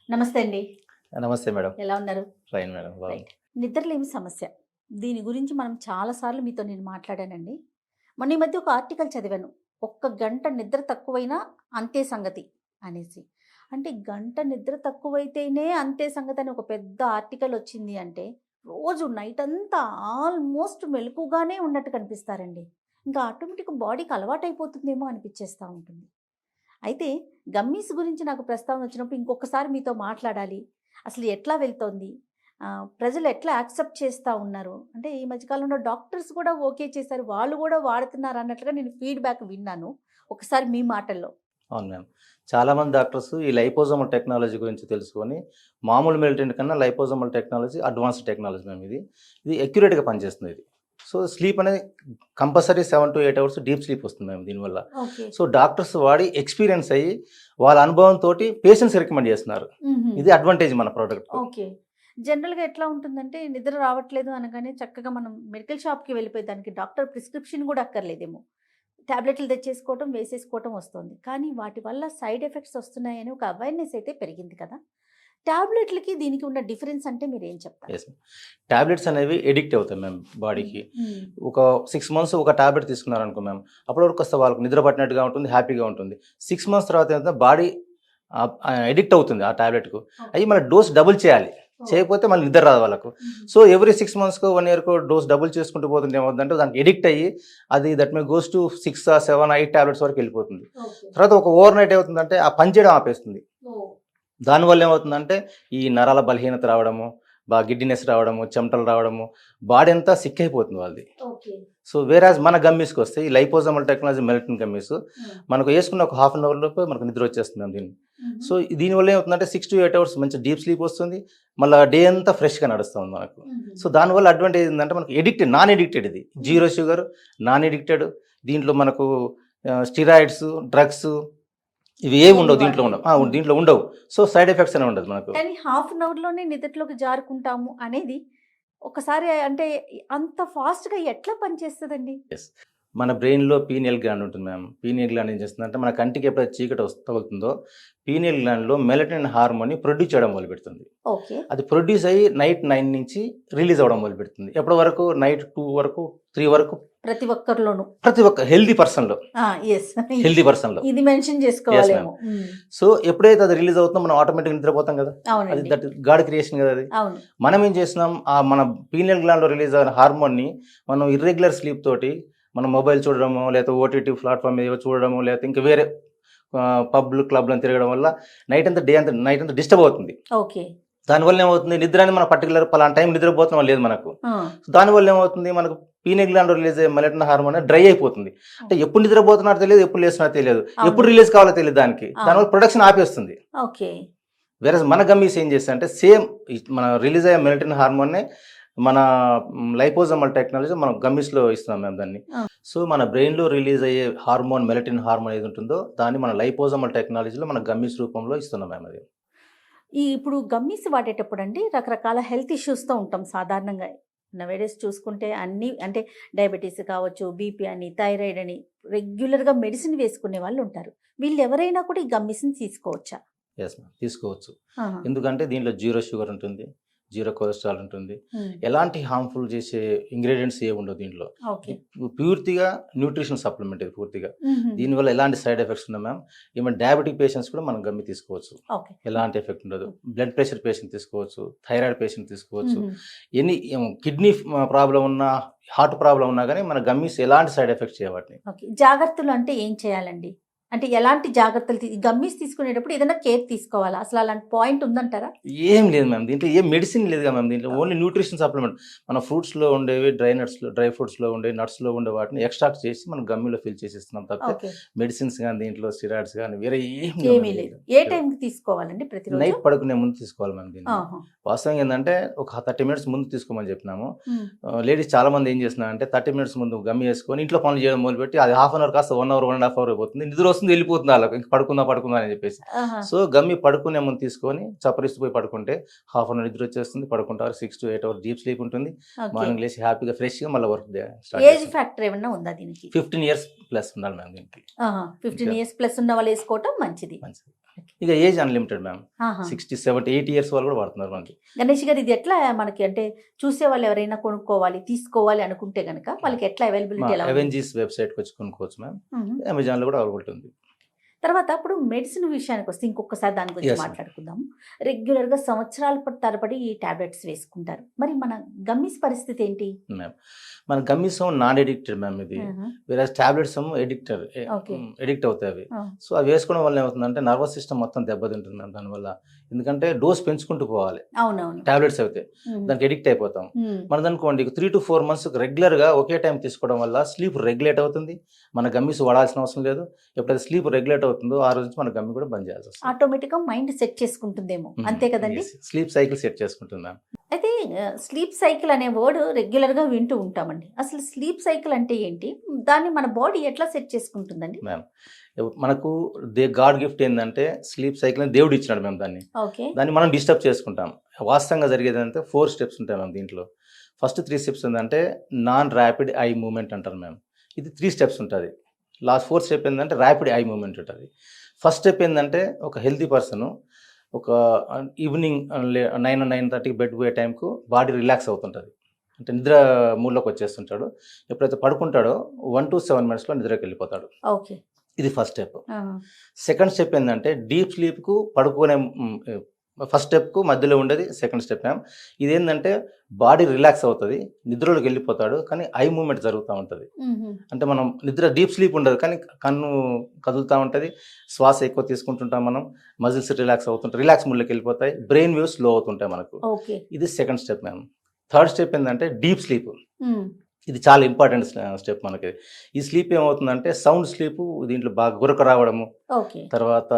నమస్తే అండి. నమస్తే మేడం. ఎలా ఉన్నారు? Fine madam. రైట్. నిద్రలేమి సమస్య. దీని గురించి మనం చాలా సార్లు మీతో నేను మాట్లాడానండి. మొన్న ఈ మధ్య ఒక ఆర్టికల్ చదివాను. ఒక్క గంట నిద్ర తక్కువైనా అంతే సంగతి అనేసి. అంటే గంట నిద్ర తక్కువైతేనే అంతే సంగతి అని ఒక పెద్ద ఆర్టికల్ వచ్చింది అంటే, రోజు నైట్ అంతా ఆల్మోస్ట్ మెలకుగానే ఉన్నట్టు కనిపిస్తారండి. ఇంకా ఆటోమేటిక్‌గా బాడీకి అలవాటైపోతుందేమో అనిపిచ్చేస్తా ఉంటుంది. అయితే గమ్మీస్ గురించి నాకు ప్రస్తావన వచ్చినప్పుడు ఇంకొకసారి మీతో మాట్లాడాలి. అసలు ఎట్లా వెళ్తోంది? ప్రజలు ఎట్లా యాక్సెప్ట్ చేస్తా ఉన్నారు? అంటే ఈ మధ్య కాలంలో డాక్టర్స్ కూడా ఓకే చేశారు. వాళ్ళు కూడా వాడుతున్నారు అన్నట్లుగా నేను ఫీడ్‌బ్యాక్ విన్నాను. ఒకసారి మీ మాటల్లో. అవును మ్యామ్. చాలామంది డాక్టర్స్ ఈ లైపోజోమల్ టెక్నాలజీ గురించి తెలుసుకొని, మామూలు మెల్టిన్ కన్నా liposomal technology advanced technology ma'am ఇది. ఇది అక్యురేట్‌గా పనిచేస్తుంది ఇది. సో, స్లీప్ అనేది కంపల్సరీ 7-8 అవర్స్ డీప్ స్లీప్ వస్తుంది మ్యామ్ దీనివల్ల. ఓకే. సో, డాక్టర్స్ వాడి ఎక్స్‌పీరియన్స్ అయ్యి, వాళ్ళ అనుభవంతోటి పేషెంట్స్ రికమెండ్ చేస్తున్నారు. హుహు. ఇది అడ్వాంటేజ్ మన ప్రొడక్ట్‌కు. ఓకే. జనరల్‌గా ఎట్లా ఉంటుందంటే నిద్ర రావట్లేదు అనగానే చక్కగా మనం మెడికల్ షాప్‌కి వెళ్ళిపోయి దానికి డాక్టర్ ప్రిస్క్రిప్షన్ కూడా అక్కర్లేదేమో. టాబ్లెట్లు తెచ్చేసుకోవటం, వేసేసుకోవటం వస్తుంది. కానీ వాటి వల్ల సైడ్ ఎఫెక్ట్స్ వస్తున్నాయని ఒక అవేర్‌నెస్ అయితే పెరిగింది కదా! టాబ్లెట్లకి దీనికి ఉన్న డిఫరెన్స్ అంటే మీరేం చెప్తారు? Yes ma'am. టాబ్లెట్స్ అనేవి ఎడిక్ట్ అవుతాయి మ్యామ్ బాడీకి. హ్మ్. ఒక 6 మంత్స్ ఒక టాబ్లెట్ తీసుకున్నారనుకో మ్యామ్, అప్పటి వరకు కాస్త వాళ్ళకి నిద్ర పట్టినట్టుగా ఉంటుంది, హ్యాపీగా ఉంటుంది. 6 మంత్స్ తర్వాత ఏంటంటే బాడీ ఎడిక్ట్ అవుతుంది ఆ టాబ్లెట్‌కు. అయి మళ్ళీ డోస్ డబుల్ చేయాలి. చేయకపోతే మళ్ళీ నిద్ర రాదు వాళ్ళకు. సో, ఎవ్రీ 6 మంత్స్‌కో, 1 ఇయర్‌కో డోస్ డబుల్ చేసుకుంటూ పోతుంటే ఏమవుతుందంటే దానికి ఎడిక్ట్ అయ్యి అది that may goes to 6, 7, 8 tablets వరకు వెళ్ళిపోతుంది. ఓకే. తర్వాత ఒక ఓవర్ నైట్ ఏమవుతుందంటే ఆ పని చేయడం ఆపేస్తుంది. ఓహ్! దానివల్ల ఏమవుతుందంటే ఈ నరాల బలహీనత రావడము, గిడ్డినెస్ రావడము, చెమటలు రావడము, బాడీ అంతా సిక్ అయిపోతుంది వాళ్ళది. ఓకే. సో, వేరాజ్ మన గమ్మీస్‌కి వస్తే ఈ లైపోజోమల్ టెక్నాలజీ మెలటిన్ గమ్మీస్ హ్మ్. మనకు వేసుకున్న ఒక హాఫ్ అన్ అవర్ లోపే మనకు నిద్ర వచ్చేస్తుంది మ్యామ్ దీన్ని. హుహు. సో, దీనివల్ల ఏమవుతుందంటే 6-8 అవర్స్ మంచి డీప్ స్లీప్ వస్తుంది. మళ్ళా డే అంతా ఫ్రెష్‌గా నడుస్తుంది మనకు. హుహు. సో, దానివల్ల అడ్వాంటేజ్ ఏంటంటే మనకు నాన్ ఎడిక్టెడ్ ఇది. Zero sugar, non addicted. దీంట్లో మనకు స్టిరాయిడ్స్, డ్రగ్స్ ఇవి ఏమి ఉండవు దీంట్లో ఉండవు. హ్మ్. దీంట్లో ఉండవు. సో, సైడ్ ఎఫెక్ట్స్ అనేవి ఉండదు మనకు. కానీ హాఫ్ అన్ అవర్‌లోనే నిద్రలోకి జారుకుంటాము అనేది ఒకసారి అంటే అంత ఫాస్ట్‌గా ఎట్లా పనిచేస్తదండి? యెస్. మన బ్రెయిన్‌లో పీనియల్ గ్లాండ్ ఉంటుంది మ్యామ్. పీనియల్ గ్లాండ్ ఏం చేస్తుందంటే మన కంటికి ఎప్పుడైతే చీకటి తగులుతుందో పీనియల్ గ్లాండ్‌లో మెలటోనిన్ హార్మోన్‌ని ప్రొడ్యూస్ చేయడం మొదలుపెడుతుంది. ఓకే. అది ప్రొడ్యూస్ అయ్యి నైట్ 9 నుంచి రిలీజ్ అవ్వడం మొదలుపెడుతుంది. ఎప్పటి వరకు? నైట్ 2 వరకు, 3 వరకు ప్రతి ఒక్కరిలోనూ. ప్రతి ఒక్క హెల్తీ పర్సన్‌లో. యెస్. హెల్తీ పర్సన్‌లో. ఇది మెన్షన్ యెస్ చేసుకోవాలేమో. మ్యామ్. సో, ఎప్పుడైతే అది రిలీజ్ అవుతుందో మనం ఆటోమేటిక్‌గా నిద్రపోతాం కదా! అది అవునండి. దట్ గాడ్ క్రియేషన్ కదా అది. అవును. మనం ఏం చేస్తున్నాం? మన పీనియల్ గ్లాండ్‌లో రిలీజ్ అయిన హార్మోన్‌ని మనం ఇర్రెగ్యులర్ స్లీప్ తోటి మనం మొబైల్ చూడడమో, లేకపోతే ఓటీటీ ప్లాట్‌ఫామ్ మీద చూడడమో, లేకపోతే ఇంకా వేరే పబ్‌లు, క్లబ్‌లని తిరగడం వల్ల నైట్ అంతా డిస్టర్బ్ అవుతుంది. ఓకే. దానివల్ల ఏమవుతుంది? నిద్ర అనేది మన పర్టిక్యులర్ పలానా టైం నిద్రపోతున్నాం లేదు మనకు. ఆ! దానివల్ల ఏమవుతుంది? మనకు పీనియల్ గ్లాండ్‌లో రిలీజ్ అయ్యే మెలటోనిన్ హార్మోన్ డ్రై అయిపోతుంది. అంటే ఎప్పుడు నిద్రపోతున్నారో తెలియదు, ఎప్పుడు లేస్తున్నారో తెలియదు, ఎప్పుడు అవును. రిలీజ్ కావాలో తెలియదు దానికి. అవును. దానివల్ల ప్రొడక్షన్ ఆపేస్తుంది. ఓకే. వేరేస్ మన గమ్మీస్ ఏం చేస్తాయంటే సేమ్ మన రిలీజ్ అయ్యే మెలటోనిన్ హార్మోన్‌నే మన లైపోజోమల్ టెక్నాలజీ మనం గమ్మీస్‌లో ఇస్తున్నాం మేము దాన్ని. ఆ! సో, మన బ్రెయిన్‌లో రిలీజ్ అయ్యే హార్మోన్ మెలటోనిన్ హార్మోన్ ఏది ఉంటుందో దాన్ని మన లైపోజోమల్ టెక్నాలజీలో మన గమ్మీస్ రూపంలో ఇస్తున్నాం మేము అది. ఇప్పుడు గమ్మీస్ వాడేటప్పుడండి రకరకాల హెల్త్ ఇష్యూస్‌తో ఉంటాం సాధారణంగా. నౌఎడేస్ చూసుకుంటే అన్నీ అంటే డయాబెటిస్ కావచ్చు, బీపీ అని, థైరాయిడ్ అని రెగ్యులర్‌గా మెడిసిన్ వేసుకునే వాళ్ళు ఉంటారు. వీళ్ళెవరైనా కూడా ఈ గమ్మీస్‌ని తీసుకోవచ్చా? Yes ma'am. తీసుకోవచ్చు. ఆహా! ఎందుకంటే దీంట్లో జీరో షుగర్ ఉంటుంది, జీరో కొలెస్ట్రాల్ ఉంటుంది. హ్మ్. ఎలాంటి హార్మ్‌ఫుల్ చేసే ఇంగ్రీడియెంట్స్ ఏవి ఉండవు దీంట్లో. ఓకే. పూర్తిగా న్యూట్రిషన్ సప్లిమెంట్ ఇది పూర్తిగా. హుహు. దీనివల్ల ఎలాంటి సైడ్ ఎఫెక్ట్స్ ఉండవు మ్యామ్. ఈవెన్ డయాబెటిక్ పేషెంట్స్ కూడా మనం గమ్మి తీసుకోవచ్చు. ఓకే. ఎలాంటి ఎఫెక్ట్ ఉండదు. బ్లడ్ ప్రెషర్ పేషెంట్ తీసుకోవచ్చు, థైరాయిడ్ పేషెంట్ తీసుకోవచ్చు. హుహు. ఎనీ కిడ్నీ ప్రాబ్లమ్ ఉన్నా, హార్ట్ ప్రాబ్లమ్ ఉన్నా కానీ మన గమ్మీస్ ఎలాంటి సైడ్ ఎఫెక్ట్స్ చేయవాటిని. ఓకే. జాగ్రత్తలు అంటే ఏం చేయాలండి? అంటే ఎలాంటి జాగ్రత్తలు గమ్మీస్ తీసుకునేటప్పుడు ఏదైనా కేర్ తీసుకోవాలా? అసలు అలాంటి పాయింట్ ఉందంటారా? ఏం లేదు మ్యామ్. దీంట్లో ఏం మెడిసిన్ లేదుగా మ్యామ్. దీంట్లో ఓన్లీ న్యూట్రిషన్ సప్లిమెంట్. మన ఫ్రూట్స్‌లో ఉండేవి, డ్రై ఫ్రూట్స్‌లో ఉండే, నట్స్‌లో ఉండే వాటిని ఎక్స్ట్రాక్ట్ చేసి మనం గమ్మీలో ఫిల్ చేసి ఇస్తున్నాం తప్పితే ఓకే. మెడిసిన్స్ గాని, దీంట్లో స్టెరాయిడ్స్ గాని వేరే ఏం లేవు ఏమీ మ్యామ్ లేదు. దీంట్లో. ఏ టైంకి తీసుకోవాలండి ప్రతిరోజు? నైట్ పడుకునే ముందు తీసుకోవాలి మ్యామ్ దీన్ని. ఆహా! వాస్తవంగా ఏందంటే ఒక 30 మినిట్స్ ముందు తీసుకోమని చెప్పినాము. హ్మ్. లేడీస్ చాలా మంది ఏం చేస్తున్నారంటే 30 మినిట్స్ ముందు గమ్మి వేసుకొని ఇంట్లో పనులు చేయడం మొదలుపెట్టి అది హాఫ్ అన్ అవర్ కాస్త 1 అవర్, 1 ½ అవర్ అయిపోతుంది. నిద్ర వస్తుంది వెళ్ళిపోతుంది వాళ్ళకి. ఇంక పడుకుందాం అని చెప్పేసి. ఆహా! సో, గమ్మి పడుకునే ముందు తీసుకొని చప్పరిస్తూ పోయి పడుకుంటే హాఫ్ అన్ అవర్ నిద్ర వచ్చేస్తుంది. పడుకుంటారు. 6-8 అవర్స్ డీప్ స్లీప్ ఉంటుంది. ఓకే. మార్నింగ్ లేచి హ్యాపీగా ఫ్రెష్‌గా మళ్ళీ వర్క్ స్టార్ట్ ఏజ్ చేస్తాం. ఫ్యాక్టర్ ఏమన్నా ఉందా దీనికి? 15 ఇయర్స్ ప్లస్ ఉండాలి మ్యామ్ దీనికి. ఆహా! 15 ఇంకా ఇయర్స్ ప్లస్ ఉన్న వాళ్ళు వేసుకోవటం మంచిది. మంచిది. ఇక ఏజ్ అన్లిమిటెడ్ మ్యామ్. ఆహా. 60, 70, 80 ఇయర్స్ వాళ్ళు కూడా వాడుతున్నారు మనకి. గణేష్ గారు ఇది ఎట్లా మనకి అంటే చూసే వాళ్ళు ఎవరైనా కొనుక్కోవాలి తీసుకోవాలి అనుకుంటే గనక వాళ్ళకి ఎట్లా అవైలబిలిటీ ఎలా ఉంది? అవెంజీస్ వెబ్సైట్కి వచ్చి కొనుక్కోవచ్చు మ్యామ్. మ్మ్. అమెజాన్లో కూడా అవైలబుల్ ఉంది. తర్వాత అప్పుడు మెడిసిన్ విషయానికి వస్తే ఇంకొకసారి దాని గురించి Yes, ma'am. మాట్లాడుకుందాం. రెగ్యులర్గా సంవత్సరాల తరబడి ఈ టాబ్లెట్స్ వేసుకుంటారు. మరి మన గమ్మీస్ పరిస్థితి ఏంటి? మ్యామ్ మన గమ్మీస్ నాన్ ఎడిక్టెడ్ మ్యామ్. ఇది వేరే టాబ్లెట్స్ ఎడిక్ట్ అవుతాయి అవి. సో అవి వేసుకోవడం వల్ల ఏమవుతుందంటే నర్వస్ సిస్టమ్ మొత్తం దెబ్బతింటుంది మ్యామ్ దానివల్ల. ఎందుకంటే డోస్ పెంచుకుంటూ పోవాలి అవునవును. టాబ్లెట్స్ అయితే దానికి ఎడిక్ట్ అయిపోతాం. మనది అనుకోండి 3 to 4 months రెగ్యులర్గా ఒకే టైం తీసుకోవడం వల్ల స్లీప్ రెగ్యులేట్ అవుతుంది. మన గమ్మీస్ వాడాల్సిన అవసరం లేదు. ఎప్పుడైతే స్లీప్ రెగ్యులేట్ అవుతుందో ఆ రోజు నుంచి మన గమ్మి కూడా బంద్ చేయాల్సి వస్తుంది. ఆటోమేటిక్గా మైండ్ సెట్ చేసుకుంటుందేమో, అంతే కదండి? స్లీప్ సైకిల్ సెట్ చేసుకుంటుంది మ్యామ్. అయితే స్లీప్ సైకిల్ అనే వర్డ్ రెగ్యులర్గా వింటూ ఉంటామండి. అసలు స్లీప్ సైకిల్ అంటే ఏంటి? దాన్ని మన బాడీ ఎట్లా సెట్ చేసుకుంటుందండి? మ్యామ్ మనకు గాడ్ గిఫ్ట్ ఏంటంటే స్లీప్ సైకిల్ అని దేవుడు ఇచ్చినాడు మేము దాన్ని. ఓకే. దాన్ని మనం డిస్టర్బ్ చేసుకుంటాం. వాస్తవంగా జరిగేది అంటే 4 steps ఉంటాయి మ్యామ్ దీంట్లో. ఫస్ట్ 3 steps ఏంటంటే నాన్ ర్యాపిడ్ ఐ మూమెంట్ అంటారు మ్యామ్. ఇది 3 steps ఉంటుంది. లాస్ట్ 4th స్టెప్ ఏంటంటే ర్యాపిడ్ ఐ మూమెంట్ ఉంటుంది. ఫస్ట్ స్టెప్ ఏంటంటే ఒక హెల్తీ పర్సన్ ఒక ఈవినింగ్ 9-9:30 బెడ్ పోయే టైంకు బాడీ రిలాక్స్ అవుతుంటుంది. అంటే నిద్ర మూడ్లోకి వచ్చేస్తుంటాడు. ఎప్పుడైతే పడుకుంటాడో 1 to 7 minutesలో నిద్రకి వెళ్ళిపోతాడు. ఓకే. ఇది ఫస్ట్ స్టెప్. సెకండ్ స్టెప్ ఏంటంటే డీప్ స్లీప్కు పడుకునే ఫస్ట్ స్టెప్కు మధ్యలో ఉండేది సెకండ్ స్టెప్ మ్యామ్. ఇదేంటంటే బాడీ రిలాక్స్ అవుతుంది, నిద్రలోకి వెళ్ళిపోతాడు, కానీ ఐ మూమెంట్ జరుగుతూ ఉంటుంది. అంటే మనం నిద్ర డీప్ స్లీప్ ఉండదు, కానీ కన్ను కదులుతూ ఉంటుంది, శ్వాస ఎక్కువ తీసుకుంటుంటాం, మనం మజిల్స్ రిలాక్స్ అవుతుంటాయి, రిలాక్స్ మూడ్లోకి వెళ్ళిపోతాయి, బ్రెయిన్ వేవ్స్ స్లో అవుతుంటాయి మనకు. ఓకే. ఇది second step ma'am. Third step ఏంటంటే డీప్ స్లీప్. ఇది చాలా ఇంపార్టెంట్ స్టెప్ మనకి. ఈ స్లీప్ ఏమవుతుందంటే సౌండ్ స్లీప్, దీంట్లో బాగా గురక రావడము, ఓకే. తర్వాత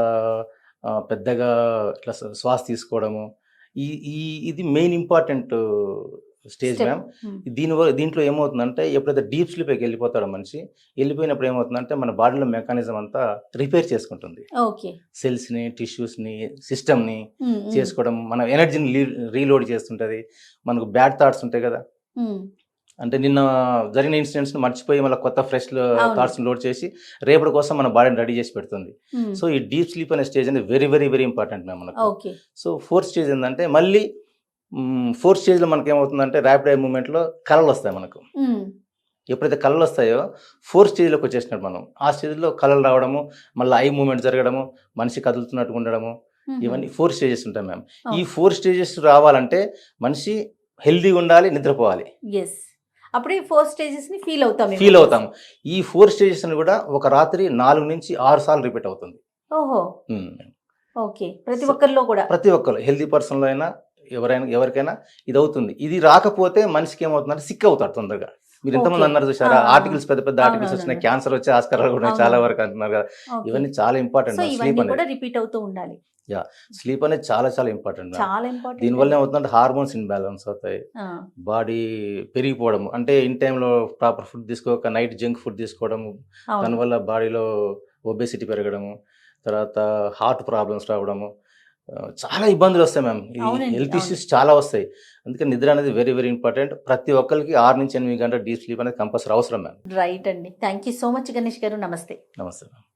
పెద్దగా ఇట్లా శ్వాస తీసుకోవడము, ఇది main important stage Step. Ma'am. దీంట్లో ఏమవుతుందంటే ఎప్పుడైతే డీప్ స్లీప్కి వెళ్ళిపోతాడో మనిషి, వెళ్ళిపోయినప్పుడు ఏమవుతుందంటే మన బాడీలో మెకానిజం అంతా రిపేర్ చేసుకుంటుంది. ఓకే. సెల్స్ని, టిష్యూస్ని, సిస్టమ్ని చేసుకోవడం, మన ఎనర్జీని రీలోడ్ చేస్తుంటుంది. మనకు బ్యాడ్ థాట్స్ ఉంటాయి కదా, అంటే నిన్న జరిగిన ఇన్సిడెంట్స్ని మర్చిపోయి మళ్ళీ కొత్త ఫ్రెష్ థాట్స్ లోడ్ చేసి రేపటి కోసం మన బాడీని రెడీ చేసి పెడుతుంది. సో ఈ డీప్ స్లీప్ అనే స్టేజ్ అనేది very very very important ma'am మనకు. ఓకే. సో 4th స్టేజ్ ఏంటంటే మళ్ళీ 4th స్టేజ్లో మనకి ఏమవుతుందంటే ర్యాపిడ్ ఐ మూమెంట్లో కళలు వస్తాయి మనకు. ఎప్పుడైతే కళలు వస్తాయో 4th స్టేజ్లోకి వచ్చేసినట్టు మనం. ఆ స్టేజ్లో కళలు రావడము, మళ్ళీ ఐ మూమెంట్ జరగడము, మనిషి కదులుతున్నట్టు ఉండడము, ఇవన్నీ 4 స్టేజెస్ ఉంటాయి మ్యామ్. ఈ 4 స్టేజెస్ రావాలంటే మనిషి హెల్దీగా ఉండాలి, నిద్రపోవాలి. ఎస్, అప్పుడే 4 స్టేజెస్ ని ఫీల్ అవుతాం. ఈ 4 స్టేజెస్ ని కూడా ఒక రాత్రి 4 నుంచి 6 సార్లు రిపీట్ అవుతుంది. ఓహో. ఓకే. ప్రతి ఒక్కరిలో కూడా, ప్రతి ఒక్కరు హెల్దీ పర్సన్లో అయినా ఎవరికైనా ఇది అవుతుంది. ఇది రాకపోతే మనిషికి ఏమవుతుందంటే సిక్ అవుతాడు తొందరగా. మీరు ఎంతమంది అన్నారు చూసారా, ఆర్టికల్స్ పెద్ద పెద్ద ఆర్టికల్స్ వచ్చినాయి, క్యాన్సర్ వచ్చే ఆస్కారాలు కూడా చాలా వరకు అంటున్నారు కదా. ఇవన్నీ చాలా ఇంపార్టెంట్. స్లీప్ అనేది రిపీట్ అవుతూ ఉండాలి. స్లీప్ అనేది చాలా చాలా ఇంపార్టెంట్. చాలా ఇంపార్టెంట్. దీనివల్ల ఏమవుతుందంటే హార్మోన్స్ ఇన్బ్యాలెన్స్ అవుతాయి, బాడీ పెరిగిపోవడం, అంటే ఇన్ టైంలో ప్రాపర్ ఫుడ్ తీసుకోక నైట్ జంక్ ఫుడ్ తీసుకోవడము, దానివల్ల బాడీలో ఒబేసిటీ పెరగడము, తర్వాత హార్ట్ ప్రాబ్లమ్స్ రావడము, చాలా ఇబ్బందులు వస్తాయి మ్యామ్. ఈ హెల్త్ ఇష్యూస్ చాలా వస్తాయి. అందుకని నిద్ర అనేది వెరీ వెరీ ఇంపార్టెంట్. ప్రతి ఒక్కరికి 6 నుంచి 8 గంటల డీప్ స్లీప్ అనేది కంపల్సరీ అవసరం మ్యామ్. రైట్ అండి. Thank you so much Ganesh గారు. నమస్తే. నమస్తే మ్యామ్.